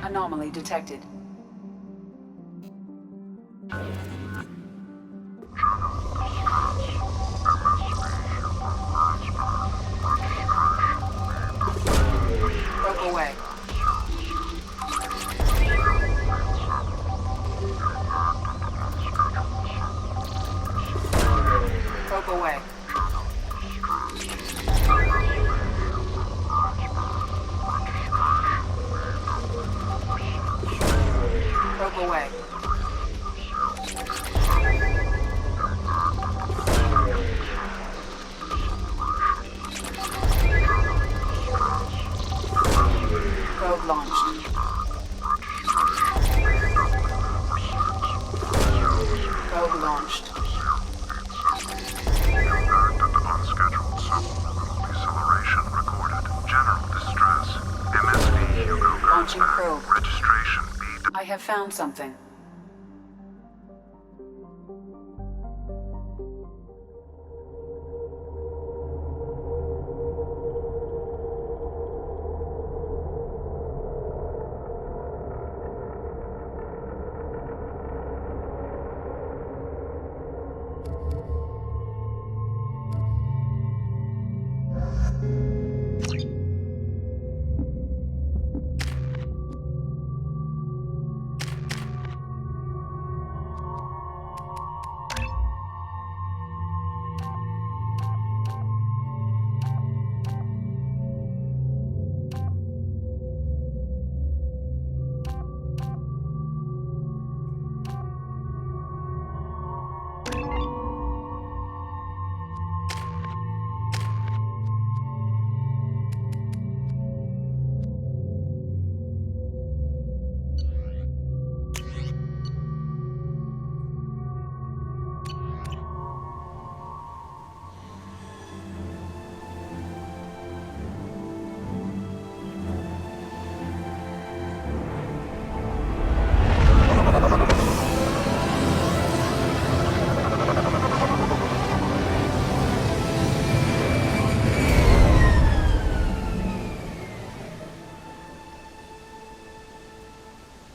Anomaly detected. Broke away. Broke away. Broke away. Probe launched. Probe launched. Unscheduled subliminal deceleration recorded. General distress. MSV Hugo Launching probe. Registration B. I have found something.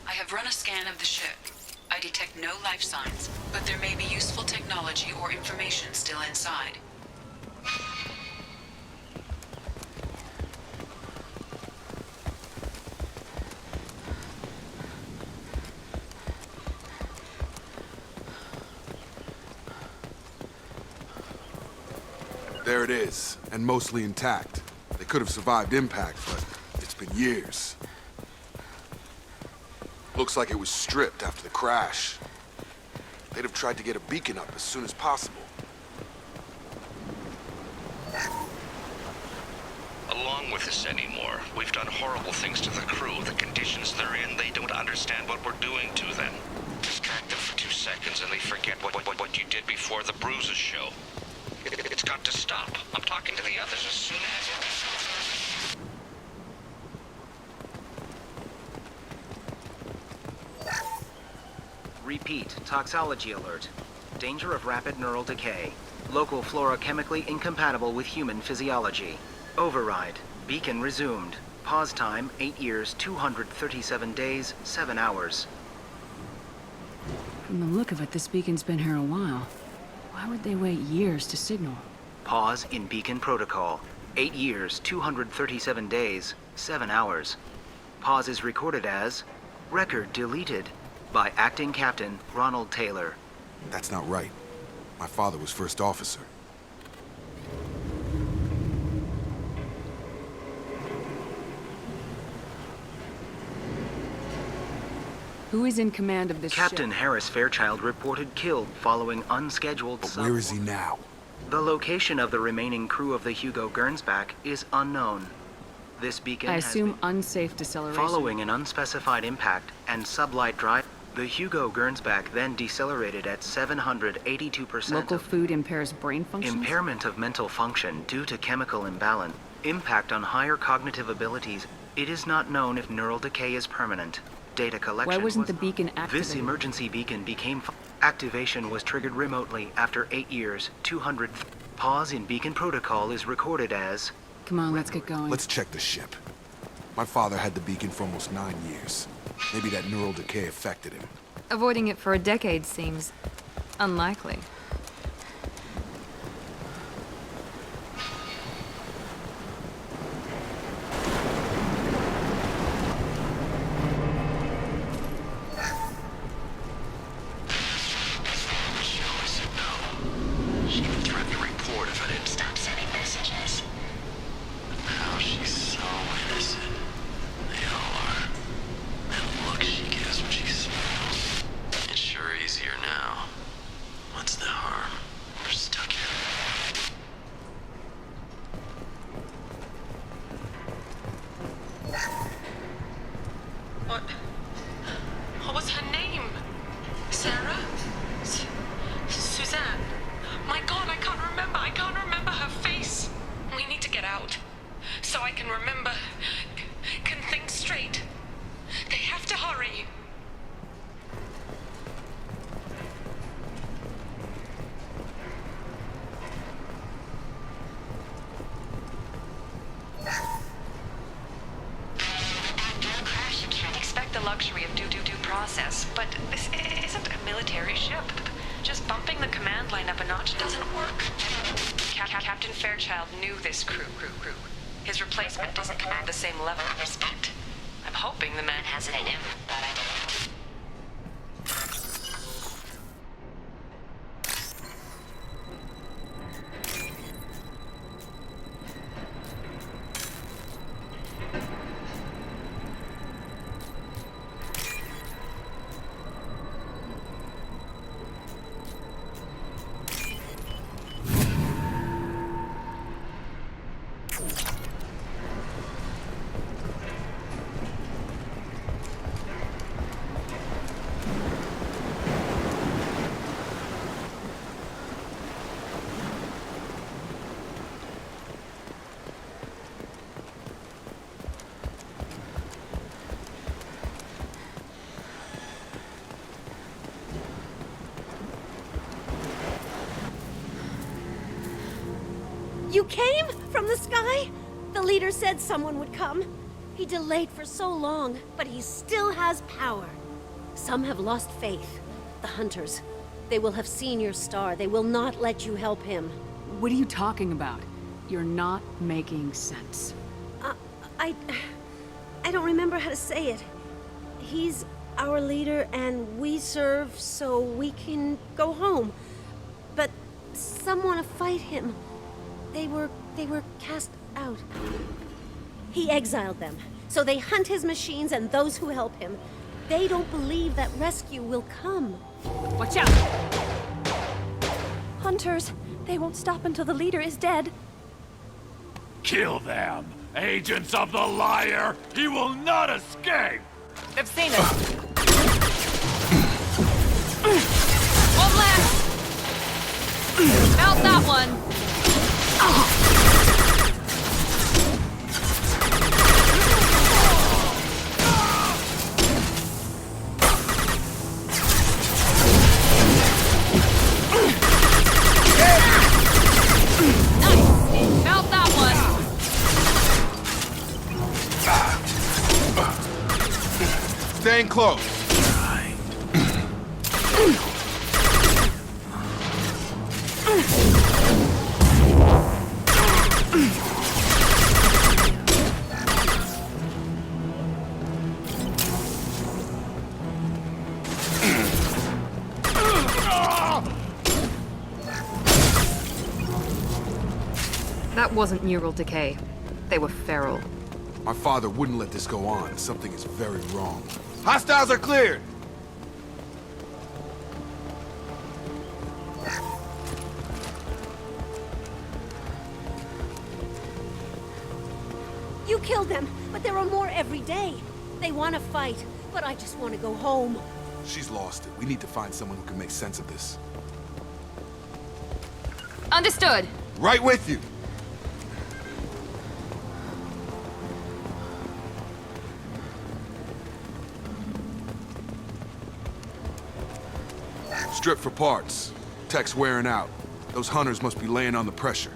I have run a scan of the ship. I detect no life signs, but there may be useful technology or information still inside. There it is, and mostly intact. They could have survived impact, but it's been years. Looks like it was stripped after the crash. They'd have tried to get a beacon up as soon as possible. Along with this anymore. We've done horrible things to the crew. The conditions they're in, they don't understand what we're doing to them. Distract them for 2 seconds and they forget what you did before the bruises show. It's got to stop. I'm talking to the others as soon as... Repeat, toxology alert. Danger of rapid neural decay. Local flora chemically incompatible with human physiology. Override. Beacon resumed. Pause time, 8 years, 237 days, 7 hours. From the look of it, this beacon's been here a while. Why would they wait years to signal? Pause in beacon protocol. 8 years, 237 days, 7 hours. Pause is recorded as record deleted by Acting Captain Ronald Taylor. That's not right. My father was first officer. Who is in command of this Captain ship? Harris Fairchild reported killed following unscheduled But where is he now? The location of the remaining crew of the Hugo Gernsback is unknown. This beacon I has assume been unsafe deceleration. following an unspecified impact and sublight drive. The Hugo Gernsback then decelerated at 782%. Local food impairs brain function. Impairment of mental function due to chemical imbalance. Impact on higher cognitive abilities. It is not known if neural decay is permanent. Data collection Why wasn't was the beacon activated? This emergency beacon became... Activation was triggered remotely after 8 years, 200... Pause in beacon protocol is recorded as... Come on, let's get going. Let's check the ship. My father had the beacon for almost 9 years. Maybe that neural decay affected him. Avoiding it for a decade seems unlikely. She even threatened to report if I didn't stop sending messages. But now she's so innocent. They all are. That look she gives when she smiles. It's sure easier now. What's the harm? We're stuck here. What was her name? Sarah? Suzanne? My God, I can't remember. I can't remember her face. We need to get out. So I can remember. Can think straight. They have to hurry. Crash, you can't expect the luxury of due process, but this isn't a military ship. Just bumping the command line up a notch doesn't work. Captain Fairchild knew this crew. His replacement doesn't command the same level of respect. I'm hoping the man has it in him, but I don't know. You came from the sky? The leader said someone would come. He delayed for so long, but he still has power. Some have lost faith. The hunters. They will have seen your star. They will not let you help him. What are you talking about? You're not making sense. I don't remember how to say it. He's our leader and we serve so we can go home. But some want to fight him. They were cast out. He exiled them, so they hunt his machines and those who help him. They don't believe that rescue will come. Watch out! Hunters, they won't stop until the leader is dead. Kill them! Agents of the liar! He will not escape! I've seen it. One left. Felt that one. Staying close. That wasn't neural decay. They were feral. My father wouldn't let this go on. Something is very wrong. Hostiles are cleared! You killed them, but there are more every day. They want to fight, but I just want to go home. She's lost it. We need to find someone who can make sense of this. Understood. Right with you! Strip for parts. Tech's wearing out. Those hunters must be laying on the pressure.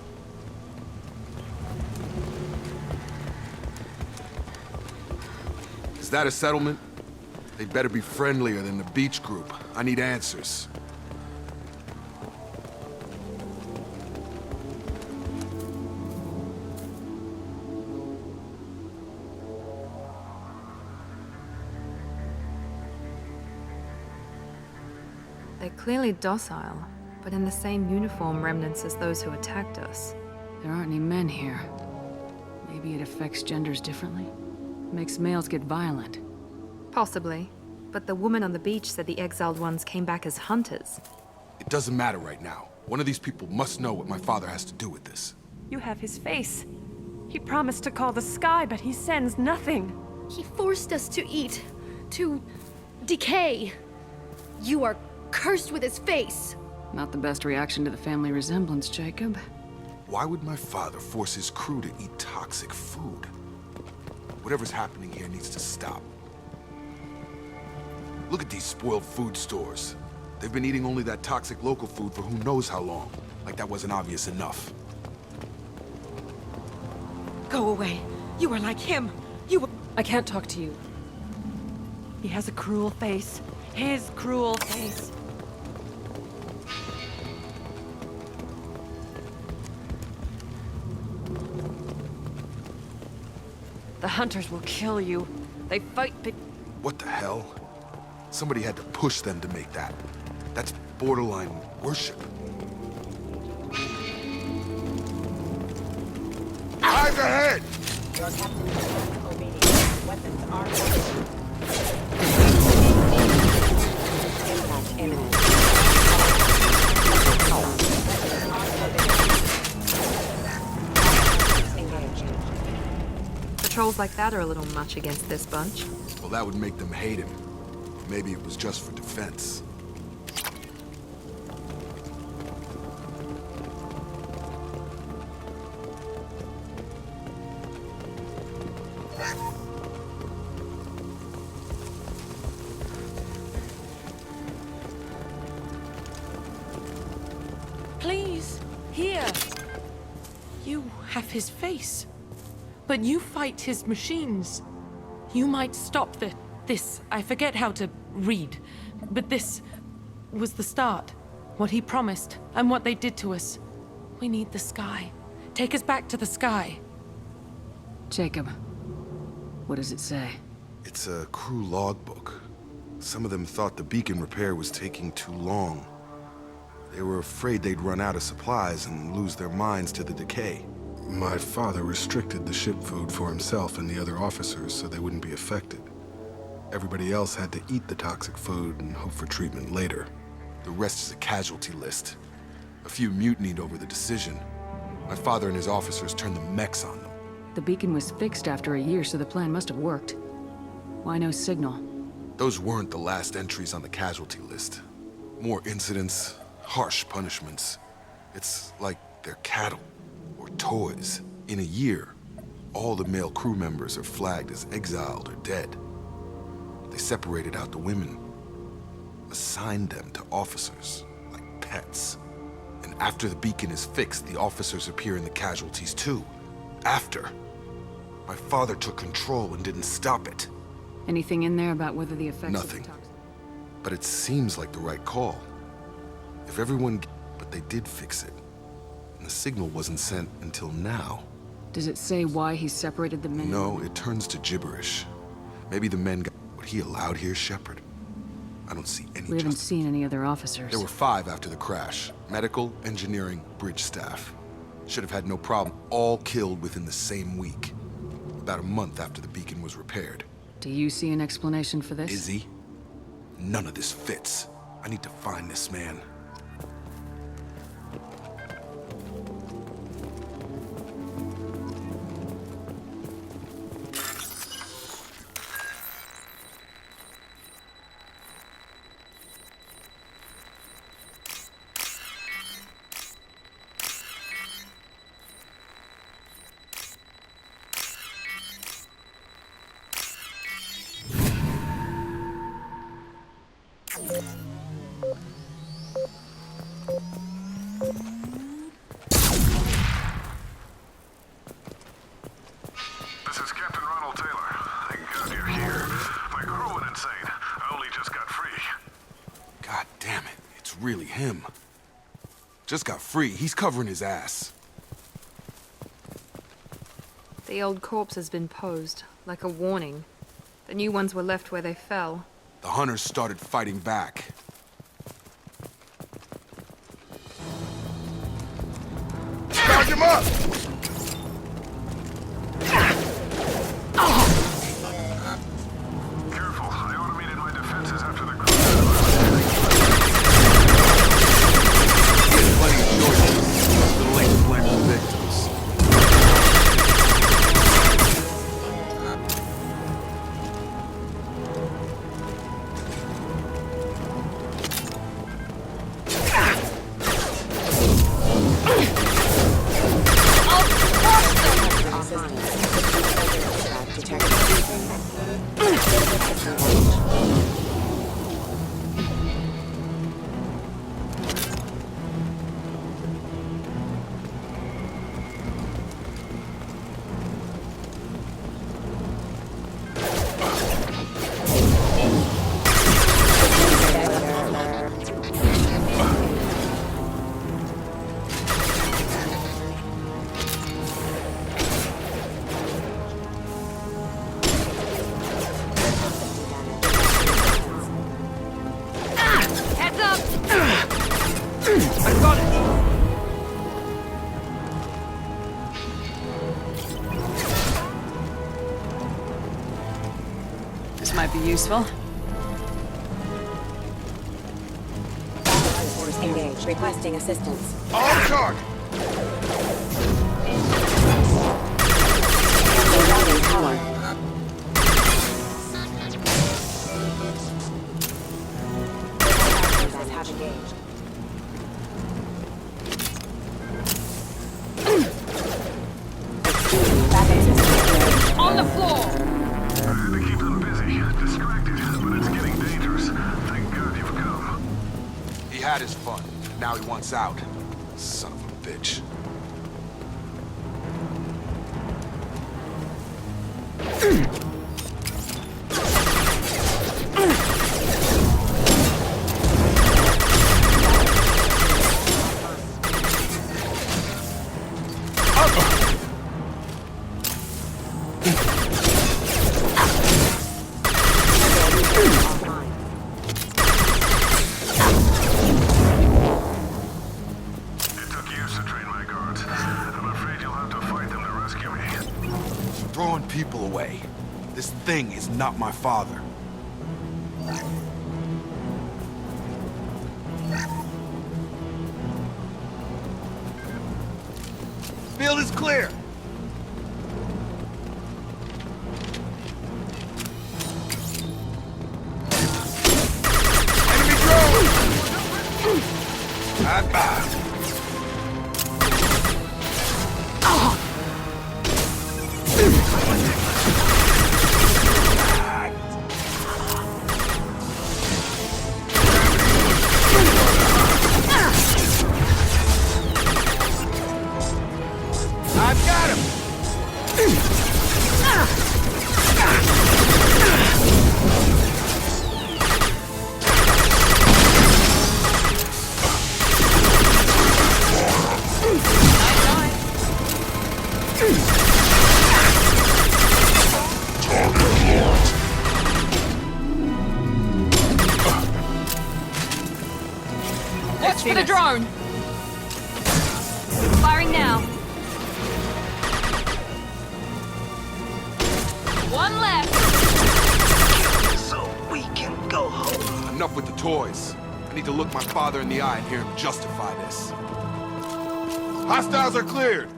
Is that a settlement? They'd better be friendlier than the beach group. I need answers. They're clearly docile, but in the same uniform remnants as those who attacked us. There aren't any men here. Maybe it affects genders differently? Makes males get violent. Possibly. But the woman on the beach said the exiled ones came back as hunters. It doesn't matter right now. One of these people must know what my father has to do with this. You have his face. He promised to call the sky, but he sends nothing. He forced us to eat, to decay. You are cursed with his face. Not the best reaction to the family resemblance, Jacob. Why would my father force his crew to eat toxic food? Whatever's happening here needs to stop. Look at these spoiled food stores. They've been eating only that toxic local food for who knows how long. Like that wasn't obvious enough. Go away. You are like him. I can't talk to you. He has a cruel face. His cruel face. The hunters will kill you. They fight What the hell? Somebody had to push them to make that. That's borderline worship. Eyes ahead! Your captain is obedient. Weapons are ready. Impact imminent. Patrols like that are a little much against this bunch. Well, that would make them hate him. Maybe it was just for defense. Please, here. You have his face. But you fight his machines. You might stop this. I forget how to read. But this was the start. What he promised, and what they did to us. We need the sky. Take us back to the sky. Jacob, what does it say? It's a crew logbook. Some of them thought the beacon repair was taking too long. They were afraid they'd run out of supplies and lose their minds to the decay. My father restricted the ship food for himself and the other officers so they wouldn't be affected. Everybody else had to eat the toxic food and hope for treatment later. The rest is a casualty list. A few mutinied over the decision. My father and his officers turned the mechs on them. The beacon was fixed after a year, so the plan must have worked. Why no signal? Those weren't the last entries on the casualty list. More incidents, harsh punishments. It's like they're cattle. Or toys. In a year, all the male crew members are flagged as exiled or dead. They separated out the women, assigned them to officers, like pets. And after the beacon is fixed, the officers appear in the casualties too. After. My father took control and didn't stop it. Anything in there about whether the effects Nothing. of the toxin... But it seems like the right call. If everyone... But they did fix it. The signal wasn't sent until now. Does it say why he separated the men? No, it turns to gibberish. Maybe the men got what he allowed here, Shepard. I don't see any We haven't seen any other officers. There were 5 after the crash. Medical, engineering, bridge staff. Should have had no problem. All killed within the same week. About a month after the beacon was repaired. Do you see an explanation for this? Izzy? None of this fits. I need to find this man. really him. Just got free. He's covering his ass. The old corpse has been posed, like a warning. The new ones were left where they fell. The hunters started fighting back. Charge him up! Careful, I automated my defenses after the Plenty of choices. The late to blame the victims. This might be useful. Force engaged. Requesting assistance. On target! Rerouting power. Forces have engaged. On the floor! I had to keep them busy, distracted, but it's getting dangerous. Thank God you've come. He had his fun. Now he wants out. Son of a bitch. It took years to train my guards. I'm afraid you'll have to fight them to rescue me. Throwing people away. This thing is not my father. Field is clear. Enemy drone! I've got him! Watch for the drone! Firing now. One left! So we can go home. Enough with the toys. I need to look my father in the eye and hear him justify this. Hostiles are cleared!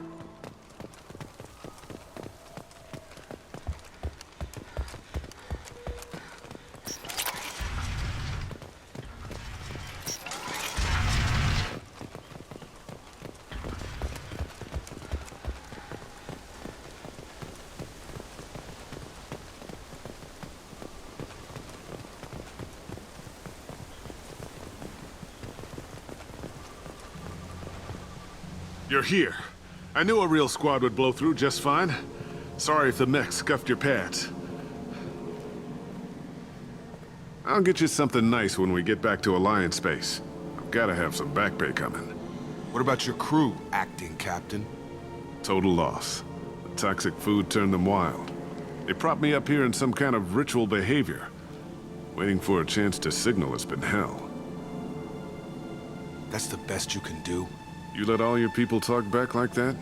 You're here. I knew a real squad would blow through just fine. Sorry if the mech scuffed your pads. I'll get you something nice when we get back to Alliance space. Gotta have some back pay coming. What about your crew acting, Captain? Total loss. The toxic food turned them wild. They propped me up here in some kind of ritual behavior. Waiting for a chance to signal has been hell. That's the best you can do? You let all your people talk back like that?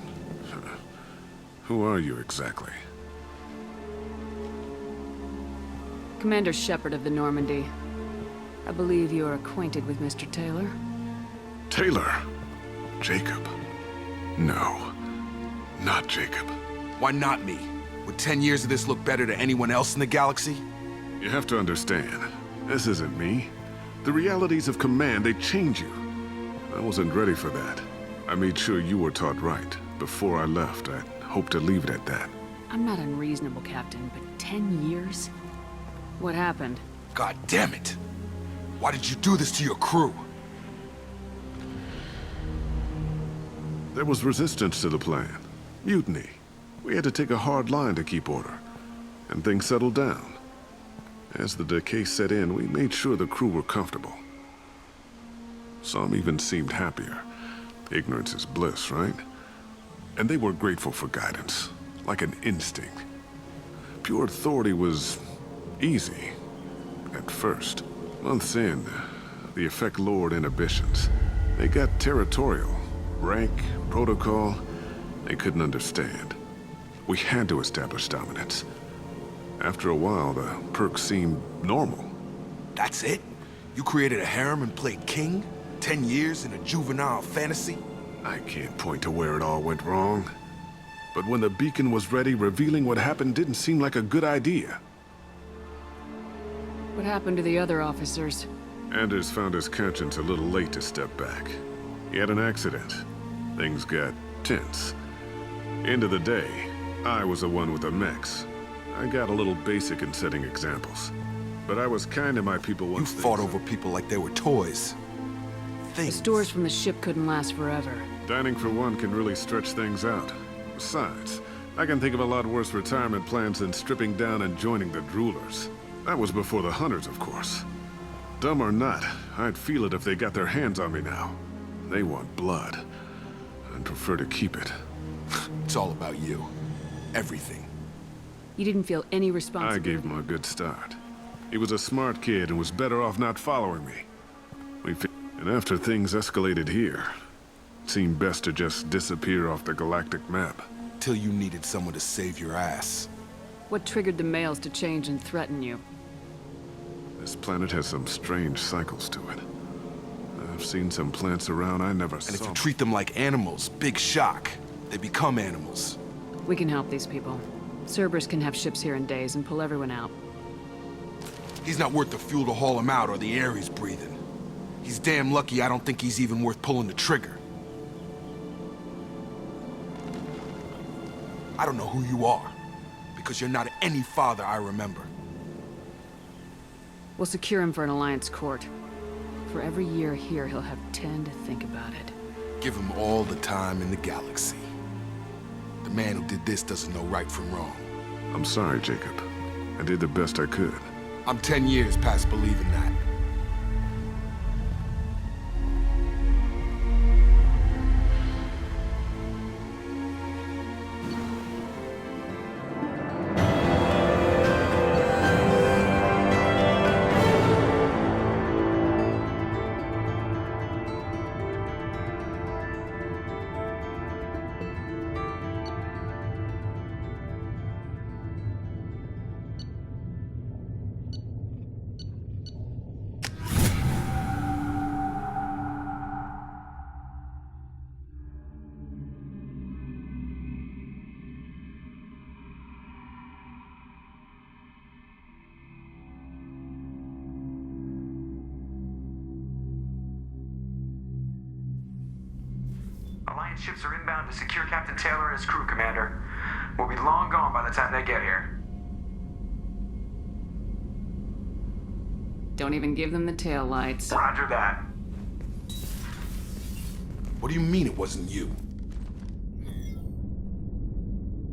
Who are you exactly? Commander Shepard of the Normandy. I believe you are acquainted with Mr. Taylor. Taylor? Jacob? No. Not Jacob. Why not me? Would 10 years of this look better to anyone else in the galaxy? You have to understand, this isn't me. The realities of command, they change you. I wasn't ready for that. I made sure you were taught right. Before I left, I hoped to leave it at that. I'm not unreasonable, Captain, but 10 years? What happened? God damn it! Why did you do this to your crew? There was resistance to the plan. Mutiny. We had to take a hard line to keep order. And things settled down. As the decay set in, we made sure the crew were comfortable. Some even seemed happier. Ignorance is bliss, right? And they were grateful for guidance, like an instinct. Pure authority was easy, at first. Months in, the effect lowered inhibitions. They got territorial. Rank, protocol, they couldn't understand. We had to establish dominance. After a while, the perks seemed normal. That's it? You created a harem and played king? 10 years in a juvenile fantasy? I can't point to where it all went wrong. But when the beacon was ready, revealing what happened didn't seem like a good idea. What happened to the other officers? Anders found his conscience a little late to step back. He had an accident. Things got tense. End of the day, I was the one with the mechs. I got a little basic in setting examples. But I was kind to my people once You fought over people like they were toys. The stores from the ship couldn't last forever. Dining for one can really stretch things out. Besides, I can think of a lot worse retirement plans than stripping down and joining the droolers. That was before the hunters, of course. Dumb or not, I'd feel it if they got their hands on me now. They want blood. I'd prefer to keep it. It's all about you. Everything. You didn't feel any I responsibility? gave him a good start. He was a smart kid and was better off not following me. And after things escalated here, it seemed best to just disappear off the galactic map. Till you needed someone to save your ass. What triggered the males to change and threaten you? This planet has some strange cycles to it. I've seen some plants around I never saw. And if you treat them like animals, big shock. They become animals. We can help these people. Cerberus can have ships here in days and pull everyone out. He's not worth the fuel to haul him out or the air he's breathing. He's damn lucky I don't think he's even worth pulling the trigger. I don't know who you are, because you're not any father I remember. We'll secure him for an Alliance court. For every year here, he'll have 10 to think about it. Give him all the time in the galaxy. The man who did this doesn't know right from wrong. I'm sorry, Jacob. I did the best I could. I'm 10 years past believing that. Alliance ships are inbound to secure Captain Taylor and his crew, Commander. We'll be long gone by the time they get here. Don't even give them the tail lights. Roger that. What do you mean it wasn't you?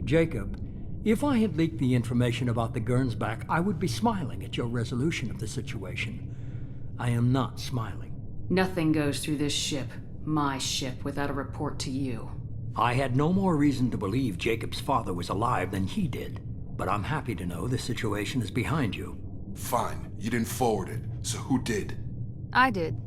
Jacob, if I had leaked the information about the Gernsback, I would be smiling at your resolution of the situation. I am not smiling. Nothing goes through this ship, my ship, without a report to you. I had no more reason to believe Jacob's father was alive than he did, but I'm happy to know the situation is behind you. Fine, you didn't forward it, so who did? I did.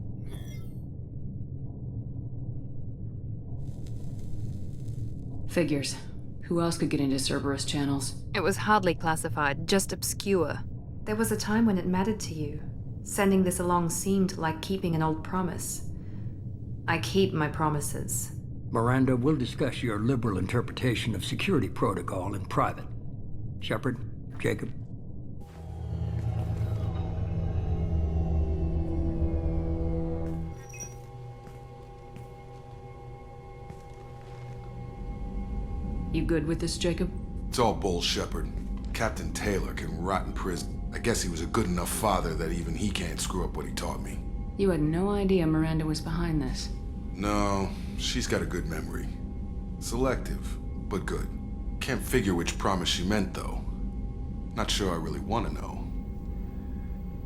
Figures. Who else could get into Cerberus channels? It was hardly classified, just obscure. There was a time when it mattered to you. Sending this along seemed like keeping an old promise. I keep my promises. Miranda, we'll discuss your liberal interpretation of security protocol in private. Shepard, Jacob. You good with this, Jacob? It's all bull, Shepard. Captain Taylor can rot in prison. I guess he was a good enough father that even he can't screw up what he taught me. You had no idea Miranda was behind this. No, she's got a good memory. Selective, but good. Can't figure which promise she meant, though. Not sure I really want to know.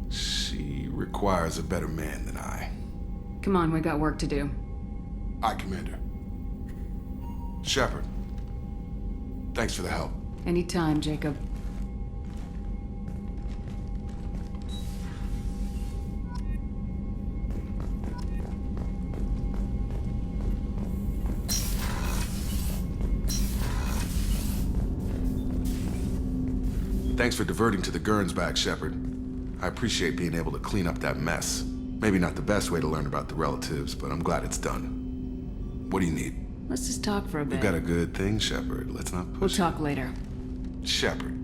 She requires a better man than I. Come on, we got work to do. Aye, Commander. Shepard. Thanks for the help. Anytime, Jacob. Thanks for diverting to the Gurns back, Shepard. I appreciate being able to clean up that mess. Maybe not the best way to learn about the relatives, but I'm glad it's done. What do you need? Let's just talk for a bit. You got a good thing, Shepard. Let's not push We'll talk later. Shepard.